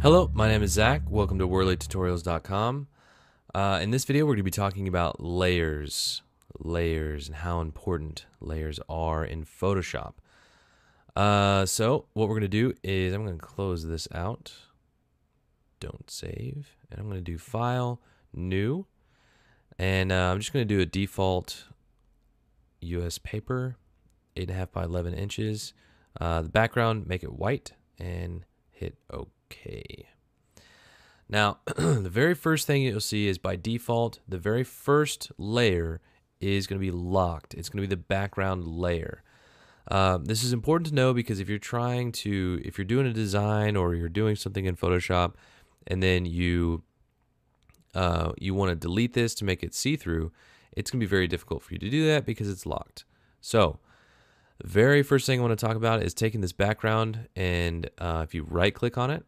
Hello, my name is Zach. Welcome to WorleyTutorials.com. In this video, we're going to be talking about layers and how important layers are in Photoshop. So what we're going to do is I'm going to close this out. Don't save. And I'm going to do File, New. And I'm just going to do a default US paper, 8.5 by 11 inches. The background, make it white and hit OK. Now, the very first thing you'll see is by default, the very first layer is going to be locked. It's going to be the background layer. This is important to know because if you're doing a design or you're doing something in Photoshop and then you want to delete this to make it see-through, it's going to be very difficult for you to do that because it's locked. So the very first thing I want to talk about is taking this background, and if you right-click on it,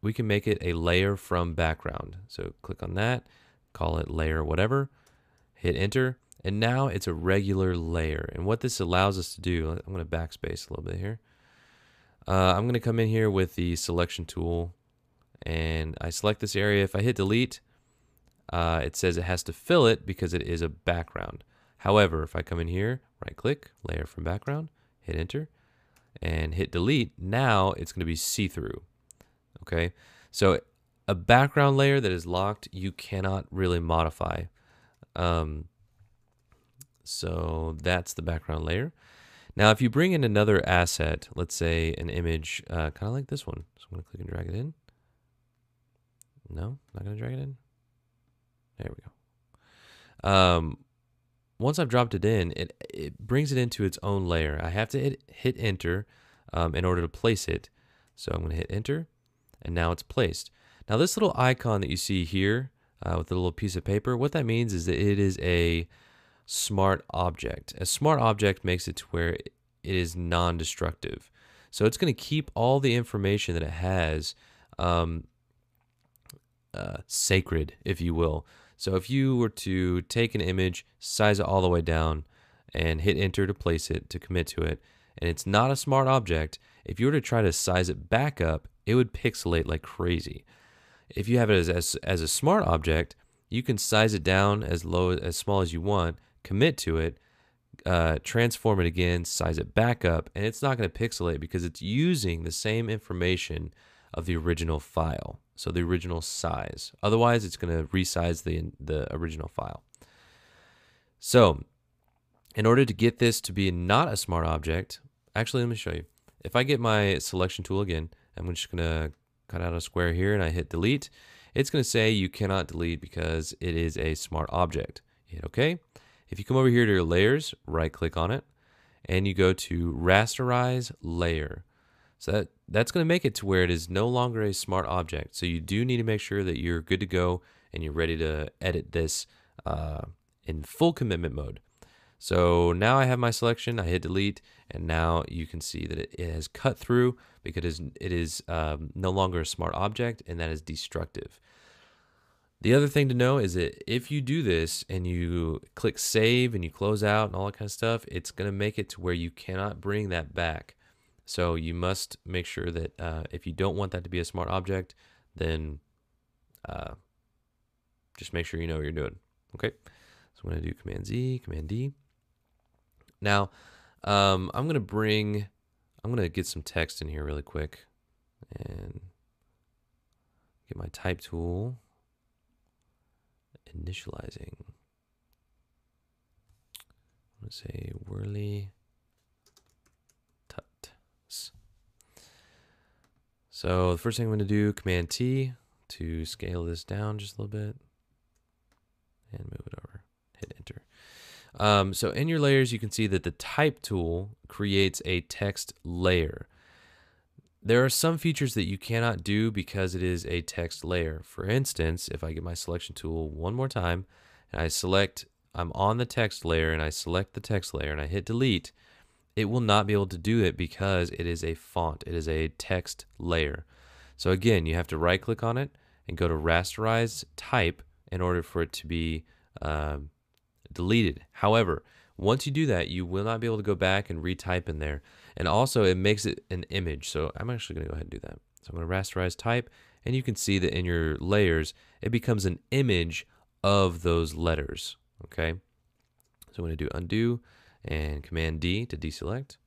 we can make it a layer from background. So click on that, call it layer whatever, hit enter, and now it's a regular layer. And what this allows us to do, I'm going to backspace a little bit here. I'm going to come in here with the selection tool, and I select this area. If I hit delete, it says it has to fill it because it is a background. However, if I come in here, right click, layer from background, hit enter, and hit delete, now it's going to be see-through. Okay, so a background layer that is locked, you cannot really modify. So that's the background layer. Now, if you bring in another asset, let's say an image, kind of like this one. So I'm going to click and drag it in. No, not going to drag it in. There we go. Once I've dropped it in, it brings it into its own layer. I have to hit enter in order to place it. So I'm going to hit enter, and now it's placed. Now this little icon that you see here with the little piece of paper, what that means is that it is a smart object. A smart object makes it to where it is non-destructive. So it's going to keep all the information that it has sacred, if you will. So if you were to take an image, size it all the way down, and hit enter to place it, to commit to it, and it's not a smart object, if you were to try to size it back up, it would pixelate like crazy. If you have it as a smart object, you can size it down as small as you want, commit to it, transform it again, size it back up, and it's not going to pixelate because it's using the same information of the original file. So the original size. Otherwise, it's going to resize the original file. So in order to get this to be not a smart object, actually, let me show you. If I get my selection tool again, I'm just going to cut out a square here and I hit delete. It's going to say you cannot delete because it is a smart object. You hit OK. If you come over here to your layers, right click on it, and you go to rasterize layer. So that's going to make it to where it is no longer a smart object. So you do need to make sure that you're good to go and you're ready to edit this in full commitment mode. So now I have my selection, I hit delete, and now you can see that it has cut through because it is no longer a smart object, and that is destructive. The other thing to know is that if you do this and you click save and you close out and all that kind of stuff, it's going to make it to where you cannot bring that back. So you must make sure that if you don't want that to be a smart object, then just make sure you know what you're doing. Okay, so I'm going to do Command Z, Command D. Now I'm going to get some text in here really quick and get my type tool, initializing. I'm going to say Worley. So the first thing I'm going to do, Command T to scale this down just a little bit and move it over, hit enter. So in your layers, you can see that the type tool creates a text layer. There are some features that you cannot do because it is a text layer. For instance, if I get my selection tool one more time and I'm on the text layer and I select the text layer and I hit delete, it will not be able to do it because it is a font. It is a text layer. So again, you have to right click on it and go to rasterize type in order for it to be deleted. However, once you do that, you will not be able to go back and retype in there. And also it makes it an image. So I'm actually going to go ahead and do that. So I'm going to rasterize type, and you can see that in your layers, it becomes an image of those letters, okay? So I'm going to do undo and Command D to deselect.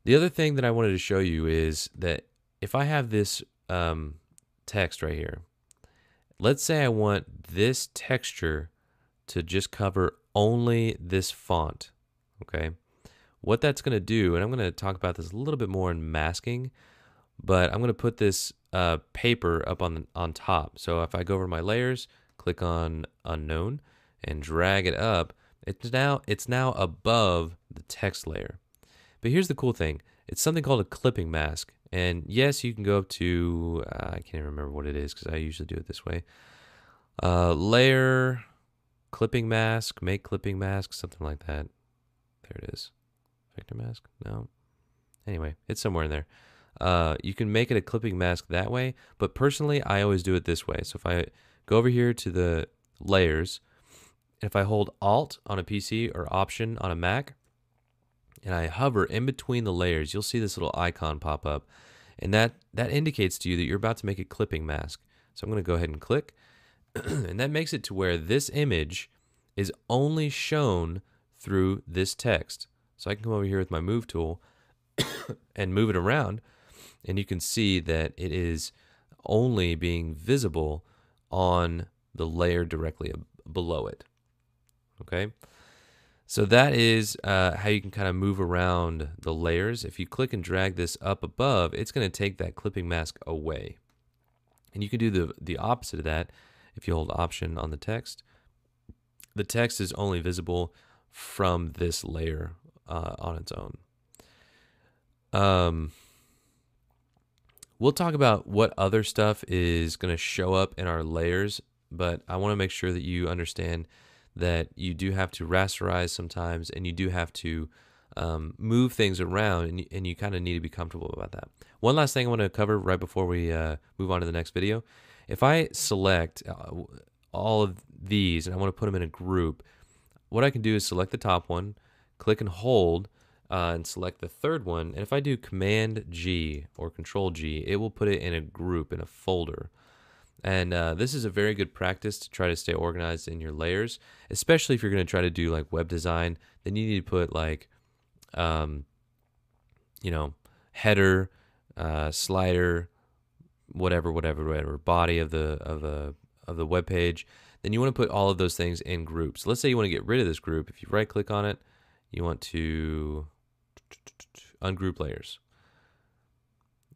The other thing that I wanted to show you is that if I have this text right here, let's say I want this texture to just cover only this font, okay? What that's going to do, and I'm going to talk about this a little bit more in masking, but I'm going to put this paper up on top. So if I go over to my layers, click on unknown, and drag it up, it's now above the text layer. But here's the cool thing. It's something called a clipping mask. And yes, you can go up to, I can't even remember what it is because I usually do it this way. Layer, clipping mask, make clipping mask, something like that. There it is. Vector mask? No. Anyway, it's somewhere in there. You can make it a clipping mask that way, but personally, I always do it this way. So if I go over here to the layers, if I hold Alt on a PC or Option on a Mac, and I hover in between the layers, you'll see this little icon pop up, and that indicates to you that you're about to make a clipping mask. So I'm going to go ahead and click, and that makes it to where this image is only shown through this text. So I can come over here with my move tool and move it around, and you can see that it is only being visible on the layer directly below it. Okay, so that is how you can kind of move around the layers. If you click and drag this up above, it's going to take that clipping mask away. And you can do the opposite of that. If you hold Option on the text is only visible from this layer on its own. We'll talk about what other stuff is going to show up in our layers, but I want to make sure that you understand that you do have to rasterize sometimes, and you do have to move things around, and you kind of need to be comfortable about that. One last thing I want to cover right before we move on to the next video. If I select all of these and I want to put them in a group, what I can do is select the top one, click and hold, and select the third one, and if I do Command G or Control G, it will put it in a group, in a folder. And this is a very good practice to try to stay organized in your layers, especially if you're going to try to do like web design. Then you need to put like, you know, header, slider, whatever, body of the web page. Then you want to put all of those things in groups. Let's say you want to get rid of this group. If you right click on it, you want to ungroup layers.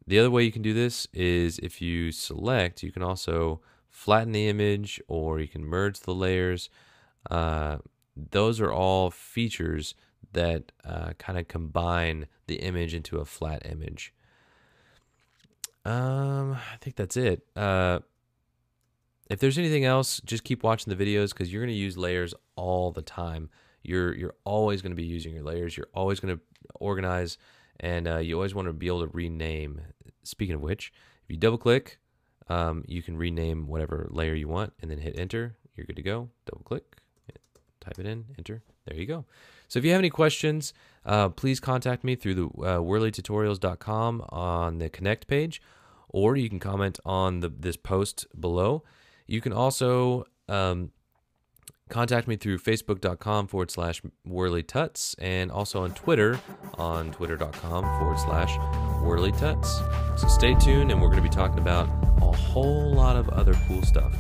The other way you can do this is if you select, you can also flatten the image, or you can merge the layers. Those are all features that kind of combine the image into a flat image. I think that's it. If there's anything else, just keep watching the videos, because you're going to use layers all the time. You're always going to be using your layers. You're always going to organize, and you always want to be able to rename. Speaking of which, if you double click, you can rename whatever layer you want, and then hit enter. You're good to go. Double click, type it in, enter. There you go. So if you have any questions, please contact me through the worleytutorials.com on the connect page, or you can comment on this post below. You can also contact me through facebook.com/WorleyTuts, and also on Twitter on twitter.com/WorleyTuts. So stay tuned, and we're going to be talking about a whole lot of other cool stuff.